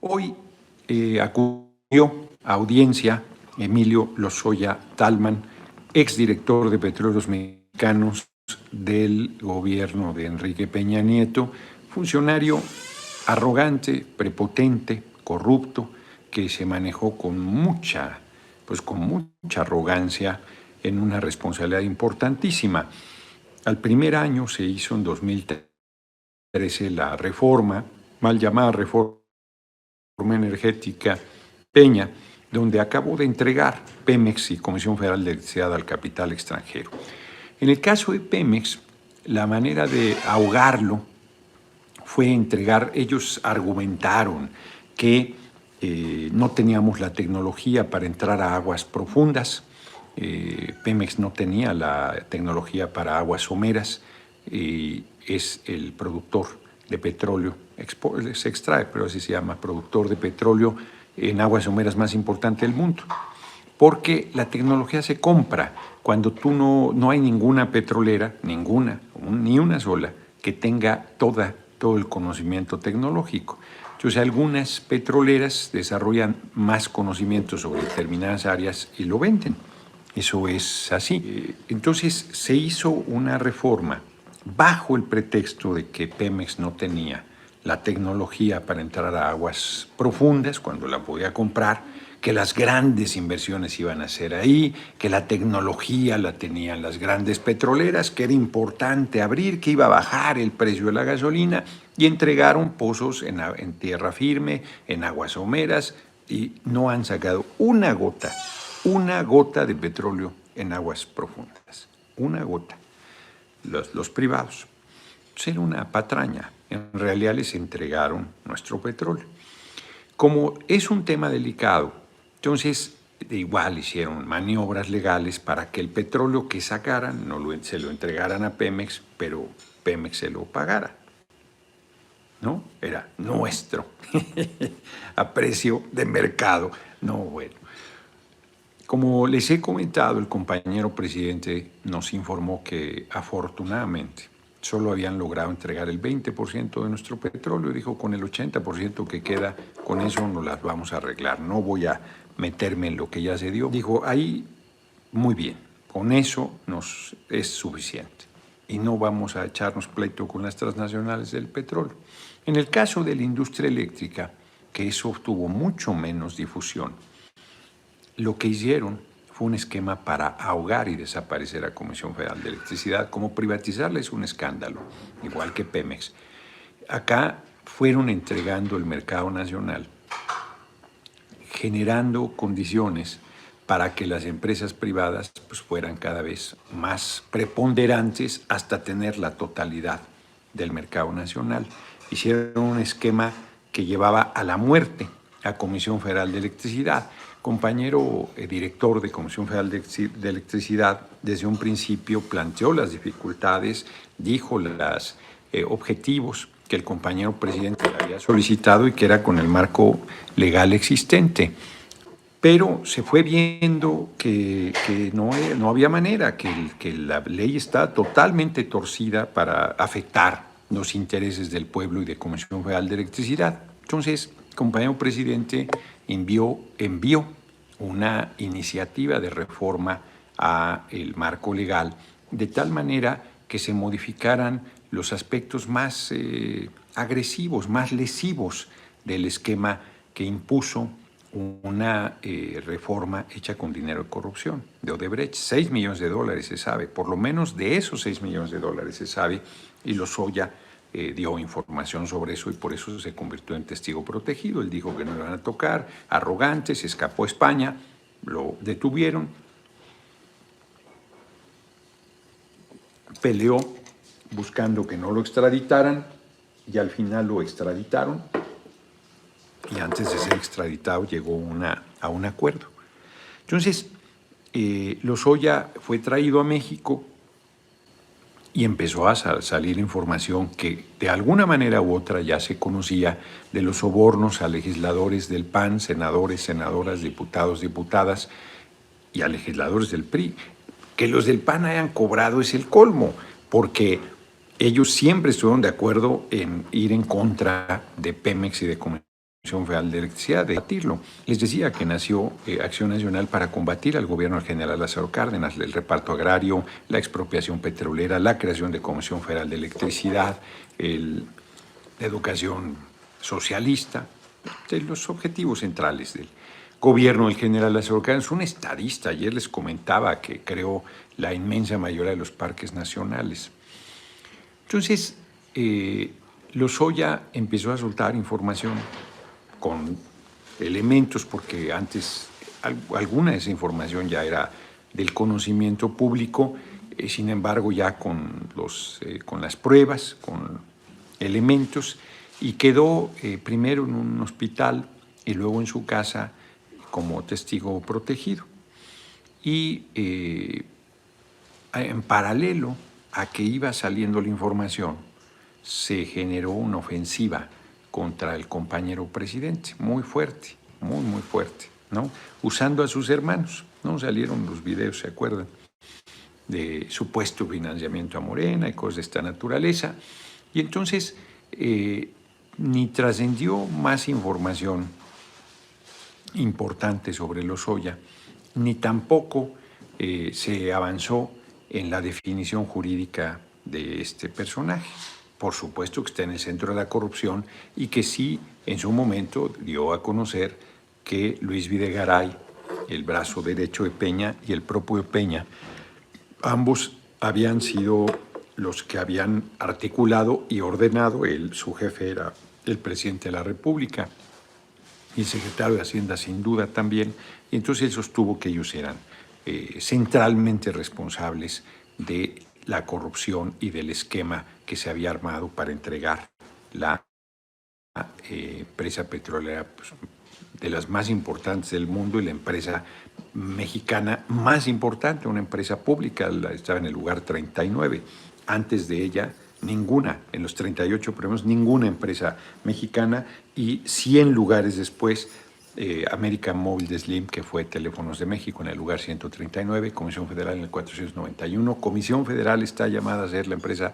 Hoy acudió a audiencia Emilio Lozoya Tallman, exdirector de Petróleos Mexicanos del gobierno de Enrique Peña Nieto, funcionario arrogante, prepotente, corrupto, que se manejó con mucha arrogancia en una responsabilidad importantísima. Al primer año se hizo en 2013 la reforma, mal llamada reforma energética Peña, donde acabó de entregar Pemex y Comisión Federal de Electricidad al capital extranjero. En el caso de Pemex, la manera de ahogarlo fue entregar, ellos argumentaron que no teníamos la tecnología para entrar a aguas profundas. Pemex no tenía la tecnología para aguas someras, es el productor de petróleo, se extrae, pero así se llama, productor de petróleo en aguas someras más importante del mundo. Porque la tecnología se compra cuando tú no hay ninguna petrolera, ni una sola, que tenga todo el conocimiento tecnológico. Entonces, algunas petroleras desarrollan más conocimiento sobre determinadas áreas y lo venden. Eso es así. Entonces, se hizo una reforma bajo el pretexto de que Pemex no tenía la tecnología para entrar a aguas profundas cuando la podía comprar, que las grandes inversiones iban a ser ahí, que la tecnología la tenían las grandes petroleras, que era importante abrir, que iba a bajar el precio de la gasolina, y entregaron pozos en tierra firme, en aguas someras, y no han sacado una gota de petróleo en aguas profundas, una gota. Los privados. Era una patraña. En realidad les entregaron nuestro petróleo. Como es un tema delicado, entonces igual hicieron maniobras legales para que el petróleo que sacaran se lo entregaran a Pemex, pero Pemex se lo pagara. ¿No? Era nuestro, a precio de mercado. No, bueno. Como les he comentado, el compañero presidente nos informó que afortunadamente solo habían logrado entregar el 20% de nuestro petróleo. Dijo, con el 80% que queda, con eso nos las vamos a arreglar. No voy a meterme en lo que ya se dio. Dijo, ahí muy bien, con eso nos es suficiente. Y no vamos a echarnos pleito con las transnacionales del petróleo. En el caso de la industria eléctrica, que eso tuvo mucho menos difusión, lo que hicieron fue un esquema para ahogar y desaparecer a Comisión Federal de Electricidad. Como privatizarla es un escándalo, igual que Pemex. Acá fueron entregando el mercado nacional, generando condiciones para que las empresas privadas fueran cada vez más preponderantes hasta tener la totalidad del mercado nacional. Hicieron un esquema que llevaba a la muerte a Comisión Federal de Electricidad. Compañero director de Comisión Federal de Electricidad, desde un principio planteó las dificultades, dijo los objetivos que el compañero presidente le había solicitado y que era con el marco legal existente. Pero se fue viendo que no había manera, que la ley está totalmente torcida para afectar los intereses del pueblo y de Comisión Federal de Electricidad. Entonces, el compañero presidente envió una iniciativa de reforma al marco legal, de tal manera que se modificaran los aspectos más agresivos, más lesivos del esquema que impuso una reforma hecha con dinero de corrupción, de Odebrecht. 6 millones de dólares se sabe, por lo menos de esos 6 millones de dólares se sabe, y Lozoya dio información sobre eso y por eso se convirtió en testigo protegido. Él dijo que no le van a tocar, arrogante, se escapó a España, lo detuvieron, peleó buscando que no lo extraditaran y al final lo extraditaron, y antes de ser extraditado llegó a un acuerdo. Entonces, Lozoya fue traído a México y empezó a salir información que de alguna manera u otra ya se conocía de los sobornos a legisladores del PAN, senadores, senadoras, diputados, diputadas y a legisladores del PRI. Que los del PAN hayan cobrado es el colmo, porque ellos siempre estuvieron de acuerdo en ir en contra de Pemex y de Comisión Comisión Federal de Electricidad de debatirlo. Les decía que nació Acción Nacional para combatir al gobierno del general Lázaro Cárdenas, el reparto agrario, la expropiación petrolera, la creación de Comisión Federal de Electricidad, la educación socialista, de los objetivos centrales del gobierno del general Lázaro Cárdenas. Un estadista, ayer les comentaba que creó la inmensa mayoría de los parques nacionales. Entonces, Lozoya empezó a soltar información con elementos, porque antes alguna de esa información ya era del conocimiento público, sin embargo ya con las pruebas, con elementos, y quedó primero en un hospital y luego en su casa como testigo protegido. Y en paralelo a que iba saliendo la información, se generó una ofensiva contra el compañero presidente, muy fuerte, muy fuerte, ¿no? Usando a sus hermanos, ¿no? Salieron los videos, ¿se acuerdan? De supuesto financiamiento a Morena y cosas de esta naturaleza. Y entonces ni trascendió más información importante sobre Lozoya, ni tampoco se avanzó en la definición jurídica de este personaje. Por supuesto que está en el centro de la corrupción y que sí, en su momento, dio a conocer que Luis Videgaray, el brazo derecho de Peña, y el propio Peña, ambos habían sido los que habían articulado y ordenado, su jefe era el presidente de la República y el secretario de Hacienda sin duda también, y entonces él sostuvo que ellos eran centralmente responsables de la corrupción y del esquema que se había armado para entregar la empresa petrolera, pues, de las más importantes del mundo, y la empresa mexicana más importante, una empresa pública, estaba en el lugar 39. Antes de ella, ninguna, en los 38 premios, ninguna empresa mexicana, y 100 lugares después, América Móvil de Slim, que fue Teléfonos de México, en el lugar 139, Comisión Federal en el 491. Comisión Federal está llamada a ser la empresa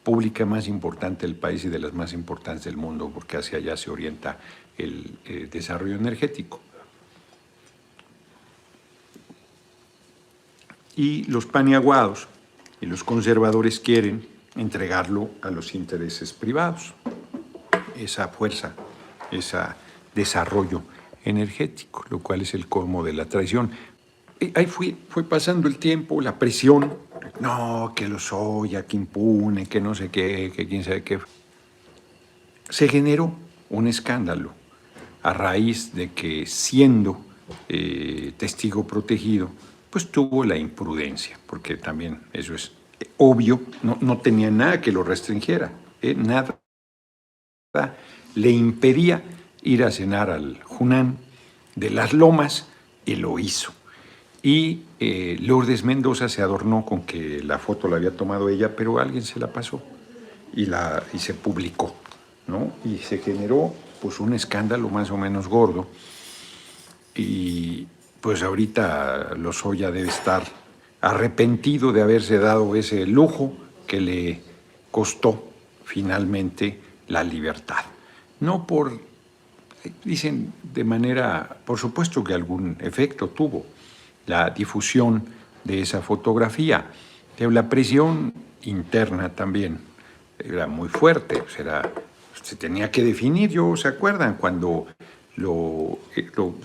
pública más importante del país y de las más importantes del mundo, porque hacia allá se orienta el desarrollo energético. Y los paniaguados y los conservadores quieren entregarlo a los intereses privados, esa fuerza, ese desarrollo energético, lo cual es el colmo de la traición. Ahí fue pasando el tiempo, la presión, no, que Lozoya, que impune, que no sé qué, que quién sabe qué. Se generó un escándalo a raíz de que, siendo testigo protegido, pues tuvo la imprudencia, porque también eso es obvio, no tenía nada que lo restringiera, nada le impedía ir a cenar al Junán de las Lomas, y lo hizo. Y Lourdes Mendoza se adornó con que la foto la había tomado ella, pero alguien se la pasó y se publicó, ¿no? Y se generó pues un escándalo más o menos gordo, y pues ahorita Lozoya debe estar arrepentido de haberse dado ese lujo que le costó finalmente la libertad. No por, dicen de manera, por supuesto que algún efecto tuvo la difusión de esa fotografía, pero la presión interna también era muy fuerte, se tenía que definir. ¿Se acuerdan cuando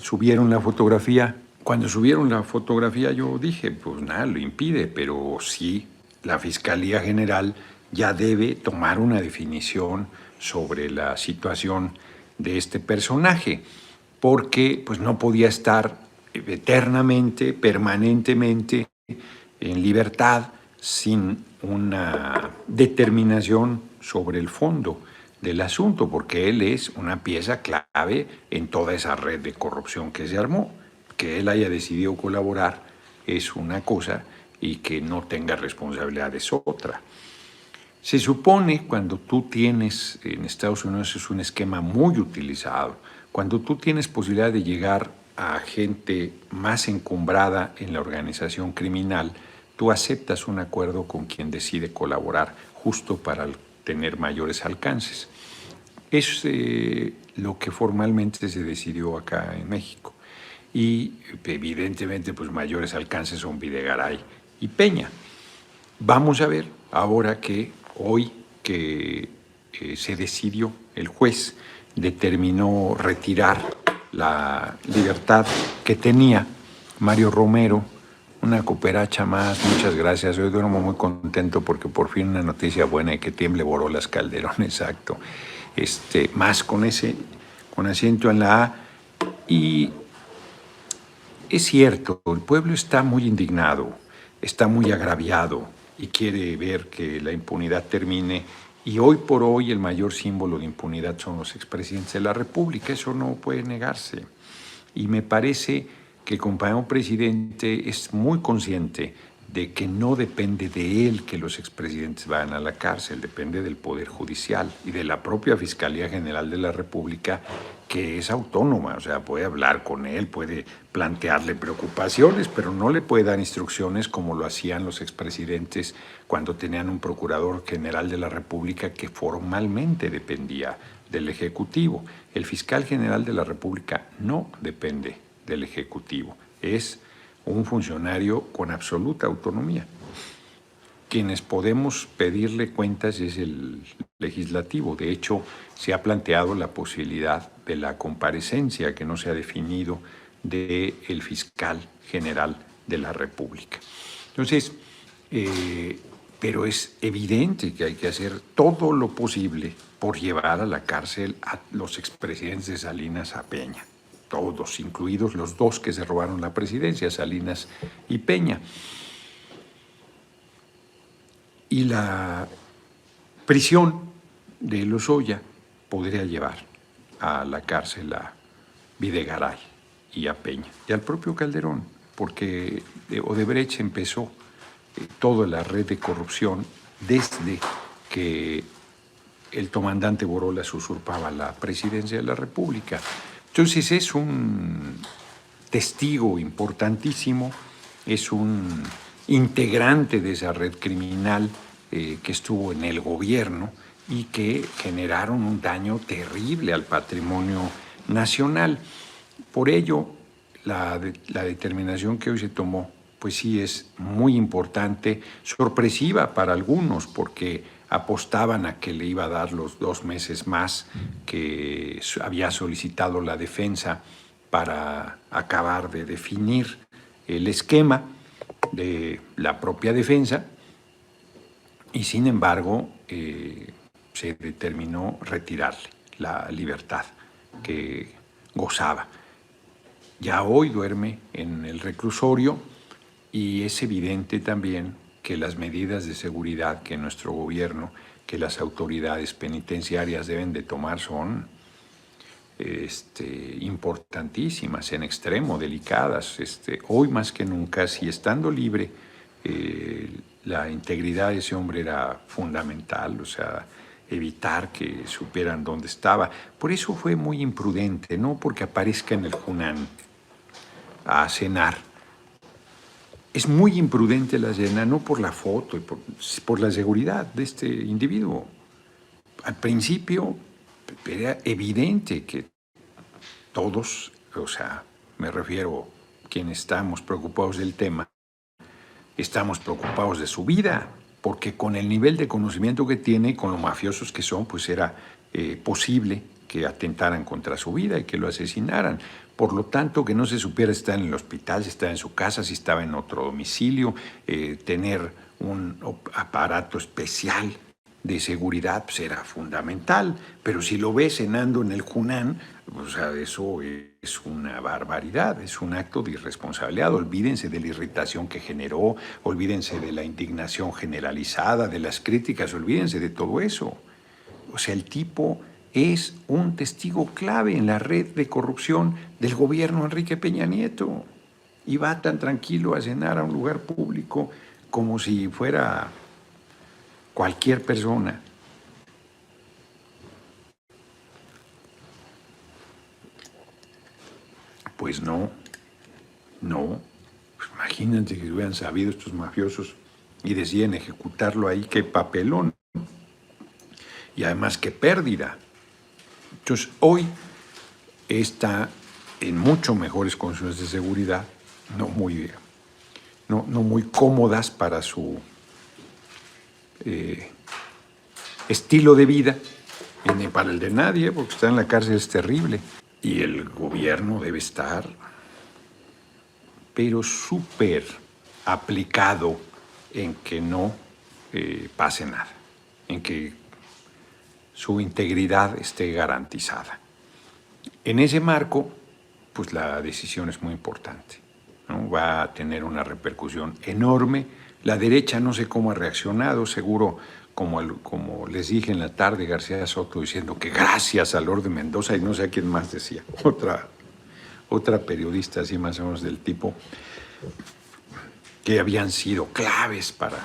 subieron la fotografía? Cuando subieron la fotografía yo dije, pues nada lo impide, pero sí, la Fiscalía General ya debe tomar una definición sobre la situación de este personaje, porque pues no podía estar eternamente, permanentemente en libertad sin una determinación sobre el fondo del asunto, porque él es una pieza clave en toda esa red de corrupción que se armó. Que él haya decidido colaborar es una cosa y que no tenga responsabilidad es otra. Se supone, cuando tú tienes, en Estados Unidos es un esquema muy utilizado, cuando tú tienes posibilidad de llegar a gente más encumbrada en la organización criminal, tú aceptas un acuerdo con quien decide colaborar justo para tener mayores alcances. Es lo que formalmente se decidió acá en México. Y evidentemente pues mayores alcances son Videgaray y Peña. Vamos a ver ahora que hoy que se decidió, el juez determinó retirar la libertad que tenía Mario Romero, una cooperacha más, muchas gracias. Hoy duermo muy contento porque por fin una noticia buena y que tiemble Borolas Calderón, exacto. Más con acento en la A. Y es cierto, el pueblo está muy indignado, está muy agraviado y quiere ver que la impunidad termine. Y hoy por hoy el mayor símbolo de impunidad son los expresidentes de la República, eso no puede negarse. Y me parece que el compañero presidente es muy consciente de que no depende de él que los expresidentes vayan a la cárcel, depende del Poder Judicial y de la propia Fiscalía General de la República, que es autónoma, o sea, puede hablar con él, puede plantearle preocupaciones, pero no le puede dar instrucciones como lo hacían los expresidentes cuando tenían un Procurador General de la República que formalmente dependía del Ejecutivo. El Fiscal General de la República no depende del Ejecutivo, es un funcionario con absoluta autonomía. Quienes podemos pedirle cuentas es el legislativo. De hecho, se ha planteado la posibilidad de la comparecencia que no se ha definido del fiscal general de la República. Entonces, pero es evidente que hay que hacer todo lo posible por llevar a la cárcel a los expresidentes de Salinas a Peña. Todos, incluidos los dos que se robaron la presidencia, Salinas y Peña. Y la prisión de Lozoya podría llevar a la cárcel a Videgaray y a Peña y al propio Calderón, porque Odebrecht empezó toda la red de corrupción desde que el comandante Borolas usurpaba la presidencia de la República. Entonces es un testigo importantísimo, es un integrante de esa red criminal que estuvo en el gobierno y que generaron un daño terrible al patrimonio nacional. Por ello, la determinación que hoy se tomó, pues sí es muy importante, sorpresiva para algunos, porque apostaban a que le iba a dar los 2 meses más que había solicitado la defensa para acabar de definir el esquema de la propia defensa, y sin embargo se determinó retirarle la libertad que gozaba. Ya hoy duerme en el reclusorio y es evidente también que las medidas de seguridad que nuestro gobierno, que las autoridades penitenciarias deben de tomar son importantísimas, en extremo, delicadas. Hoy más que nunca, si estando libre, la integridad de ese hombre era fundamental, o sea, evitar que supieran dónde estaba. Por eso fue muy imprudente, no porque aparezca en el Junán a cenar. Es muy imprudente la cena, no por la foto, y por la seguridad de este individuo. Al principio era evidente que todos, o sea, me refiero a quienes estamos preocupados del tema, estamos preocupados de su vida, porque con el nivel de conocimiento que tiene, con lo mafiosos que son, pues era posible que atentaran contra su vida y que lo asesinaran. Por lo tanto, que no se supiera si estaba en el hospital, si estaba en su casa, si estaba en otro domicilio, tener un aparato especial de seguridad pues era fundamental. Pero si lo ves cenando en el Junán, o sea, eso es una barbaridad, es un acto de irresponsabilidad. Olvídense de la irritación que generó, olvídense de la indignación generalizada, de las críticas, olvídense de todo eso. O sea, el tipo es un testigo clave en la red de corrupción del gobierno Enrique Peña Nieto. Y va tan tranquilo a cenar a un lugar público como si fuera cualquier persona. Pues no. Pues imagínate que hubieran sabido estos mafiosos y deciden ejecutarlo ahí, qué papelón. Y además qué pérdida. Entonces, hoy está en mucho mejores condiciones de seguridad, no muy cómodas para su estilo de vida, y ni para el de nadie, porque estar en la cárcel es terrible. Y el gobierno debe estar, pero súper aplicado en que no pase nada, en que su integridad esté garantizada. En ese marco, pues la decisión es muy importante, ¿no? Va a tener una repercusión enorme. La derecha no sé cómo ha reaccionado, seguro, como les dije en la tarde, García Soto diciendo que gracias a Lord de Mendoza, y no sé a quién más decía, otra periodista así más o menos del tipo, que habían sido claves para...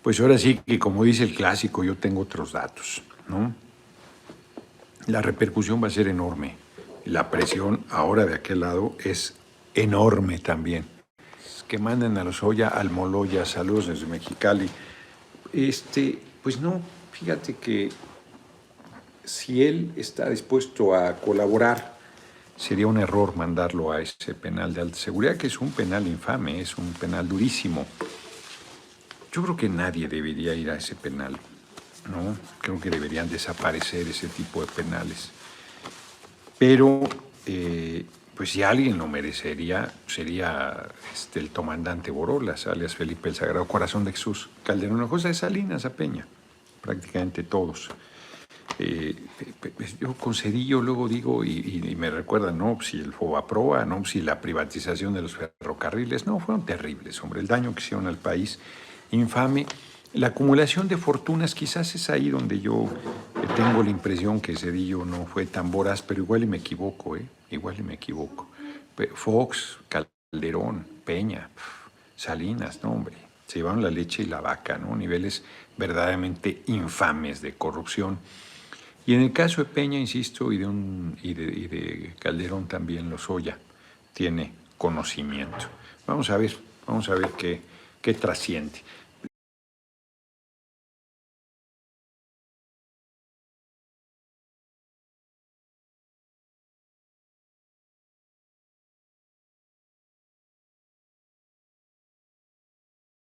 Pues ahora sí que, como dice el clásico, yo tengo otros datos, ¿no? La repercusión va a ser enorme. La presión ahora de aquel lado es enorme también. Que manden a Lozoya, al Moloya, saludos desde Mexicali. Pues no, fíjate que si él está dispuesto a colaborar, sería un error mandarlo a ese penal de alta seguridad, que es un penal infame, es un penal durísimo. Yo creo que nadie debería ir a ese penal, ¿no? Creo que deberían desaparecer ese tipo de penales. Pero, pues si alguien lo merecería, sería el comandante Borolas, alias Felipe el Sagrado Corazón de Jesús, Calderón, José de Salinas a Peña, prácticamente todos. Yo con Cedillo luego digo, y me recuerdan, no, si el Fobaproa, no, si la privatización de los ferrocarriles, no, fueron terribles, hombre, el daño que hicieron al país, infame. La acumulación de fortunas quizás es ahí donde yo tengo la impresión que Cedillo no fue tan voraz, pero igual y me equivoco, igual y me equivoco. Fox, Calderón, Peña, Salinas, no, hombre, se llevaron la leche y la vaca, ¿no? Niveles verdaderamente infames de corrupción. Y en el caso de Peña, insisto, y de Calderón también, Lozoya tiene conocimiento. Vamos a ver qué trasciende.